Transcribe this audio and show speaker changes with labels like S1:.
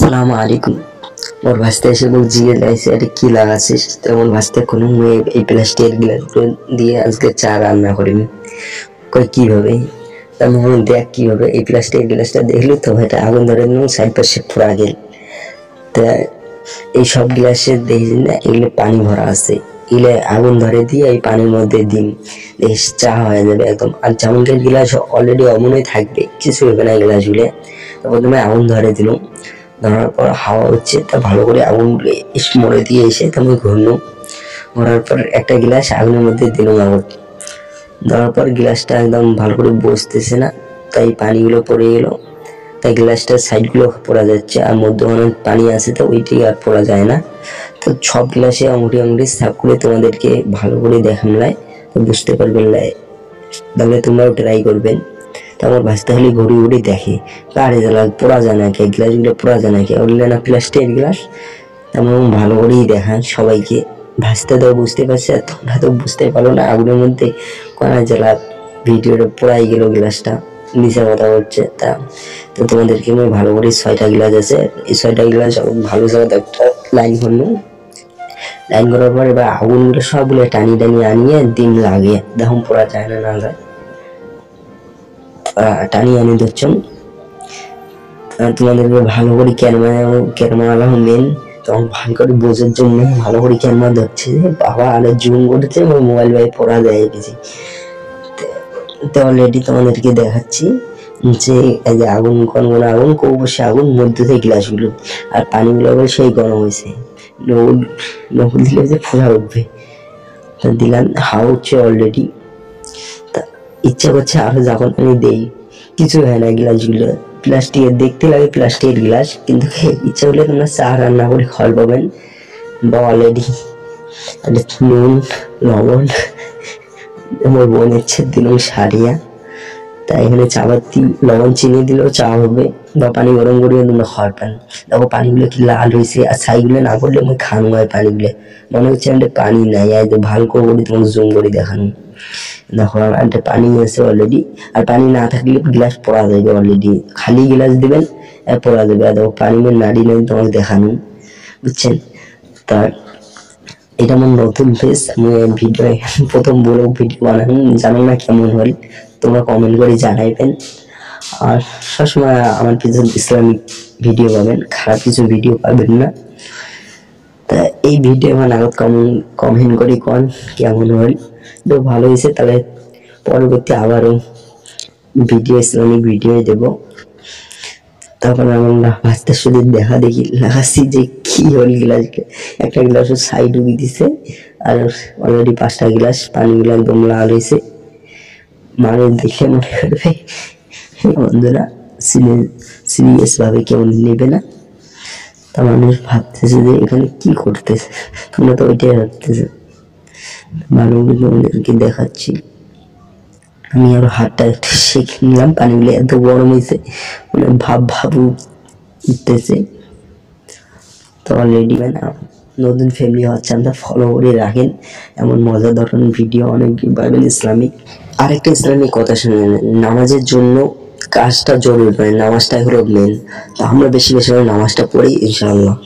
S1: আসসালামু আলাইকুম। মোর ভাসতে এসে বল জিয়ে লাইছে এটা কি লাগাছিস? তেমন ভাসতে কোনো এই প্লাস্টিকের গ্লাসগুলো দিয়ে আজকে চা রান্না করিনি। কই কিভাবে? তেমন দেখ কিভাবে এই প্লাস্টিকের গ্লাসটা দেখলি তো এটা আগুন ধরে নিয়ে সাইড পাশে পুরা গেল। তা এই সব গ্লাসে দেখি না এগুলো পানি ভরা আছে, এগুলো আগুন ধরে দিয়ে এই পানির মধ্যে দিন দেখিস চা হয়ে যাবে একদম। আর যেমনকার গ্লাস অলরেডি অমনই থাকবে, কিছু হবে না গ্লাসগুলো। তো প্রথমে আগুন ধরে দিলাম, ধরার পর হাওয়া হচ্ছে তা ভালো করে আগুন মরে দিয়ে এসে আমি ঘুরলো। ঘোরার পর একটা গ্লাস আগুনের মধ্যে দিলাম আগুন ধরার পর গ্লাসটা একদম ভালো করে বসতেছে না, তাই পানিগুলো পড়ে গেল। তাই গ্লাসটার সাইডগুলো পড়া যাচ্ছে আর মধ্যখানে পানি আছে তো ওইটি আর পড়া যায় না। তো সব গ্লাসে আঙুটি আঙুটি সাফ করে তোমাদেরকে ভালো করে দেখামলাই তো বুঝতে পারবেন লাই, তাহলে তোমরাও ট্রাই করবেন। তো আমার ভাসতে হলে ঘুরি ঘুরি দেখে আরে জ্বালা পড়া যায় নাকি, গ্লাসগুলো পড়া যায় নাকি, ওগুলো না প্লাস্টিকের গ্লাস। তেমন ভালো করেই দেখান সবাইকে, ভাসতে তো বুঝতে পারছে আর তোমরা তো বুঝতে পারো না আগুনের মধ্যে কোনা জ্বালা ভিডিওটা পড়াই গেল গ্লাসটা নিচে কথা হচ্ছে। তা তো তোমাদেরকে আমি ভালো করে 6টা গ্লাস আছে, এই 6টা গ্লাস ভালো জায়গাতে একটা লাইন করলো। লাইন করার পর এবার আগুনগুলো সবগুলো টানি টানি আনিয়ে দিন লাগে, দেখুন পড়া যায় না না যায়, টানি আনি ধরছেন। তোমাদেরকে ভালো করে ক্যামেরা মেন তখন ভালো করে বোঝার জন্য ভালো করে ক্যামেরা ধরছে যে বাবা আলো জুম করছে এবং মোবাইল ভাই পড়া দেয় গেছি। তো অলরেডি তোমাদেরকে দেখাচ্ছি যে এই যে আগুন কনকন আগুন কৌবসে আগুন মধ্যে থেকে গ্লাসগুলো আর পানিগুলো আবার সেই গরম হয়েছে, নকুল দিলে যে ফোলা উঠবে। তা দিলাম হাওয়া উঠছে অলরেডি, তা ইচ্ছা করছে আরো যখন আমি দেই কিছু হয় না। গ্লাসগুলো প্লাস্টিকের দেখতে লাগে প্লাস্টিকের গ্লাস, কিন্তু ইচ্ছা হলে তোমরা চা রান্না করে খাওয়ার পাবেন। বা অলরেডি নুন লবণ আমার বোন ইচ্ছে দিল সারিয়া, তাই এখানে চা পাতি লবণ চিনি দিলেও চা হবে বা পানি গরম করিয়ে তোমরা খাওয়ার পান। দেখো পানিগুলো কি লাল হয়েছে আর ছাইগুলো না করলে আমি খানো হয় পানিগুলো মনে হচ্ছে একটা পানি নাই, একদম ভালো করে তোমাকে জুম করে দেখানো। দেখো একটা পানি আছে অলরেডি, আর পানি না থাকলে গ্লাস পড়া যাবে, অলরেডি খালি গ্লাস দিবেন পড়া যাবে। আর দেখো পানি নাড়ি নাই তোমাকে দেখানো, বুঝছেন? তার এটা আমার নতুন ফেস, আমি ভিডিও প্রথম বড় ভিডিও বানানো, জানো না কেমন হল তোমরা কমেন্ট করে জানাইবেন। আর সবসময় আমার পিছনে ইসলামিক ভিডিও পাবেন, খারাপ কিছু ভিডিও পাবেন না। তা এই ভিডিও আমার আগত কমেন্ট করে কোন কেমন হল, তো ভালো হয়েছে তাহলে পরবর্তী আবারও ভিডিও ইসলামিক ভিডিও দেব। তখন আমরা ভাজতে শুধু দেখা দেখি লাগাচ্ছি যে কি হল গ্লাসকে, একটা গ্লাস সাইড ঢুকি দিছে আর অলরেডি 5টা গ্লাস পানিগুলো একদম লাল হয়েছে। মানুষ দেখলে মনে করবে বন্ধুরা সিরিয়াস ভাবে কেউ নেবে না, তা মানুষ ভাবতেছে যে এখানে কি করতেছে, তোমরা তো ওইটাই ভাবতেছে। ভালো তোমাদেরকে দেখাচ্ছি, আমি আরো হাতটা একটু শেখে নিলাম, পানিগুলো এত গরম হয়েছে মানে ভাবু উঠতেছে। তো অলরেডি নতুন ফ্যামিলি হচ্ছে আমরা ফলো করে রাখেন, এমন মজার ধরনের ভিডিও অনেক পাবেন ইসলামিক। আরেকটা ইসলামিক কথা শুনে, নামাজের জন্য কাজটা জরুরি নয়, নামাজটাই হলো মেন। তো আমরা বেশি বেশি নামাজটা পড়ি ইনশাআল্লাহ।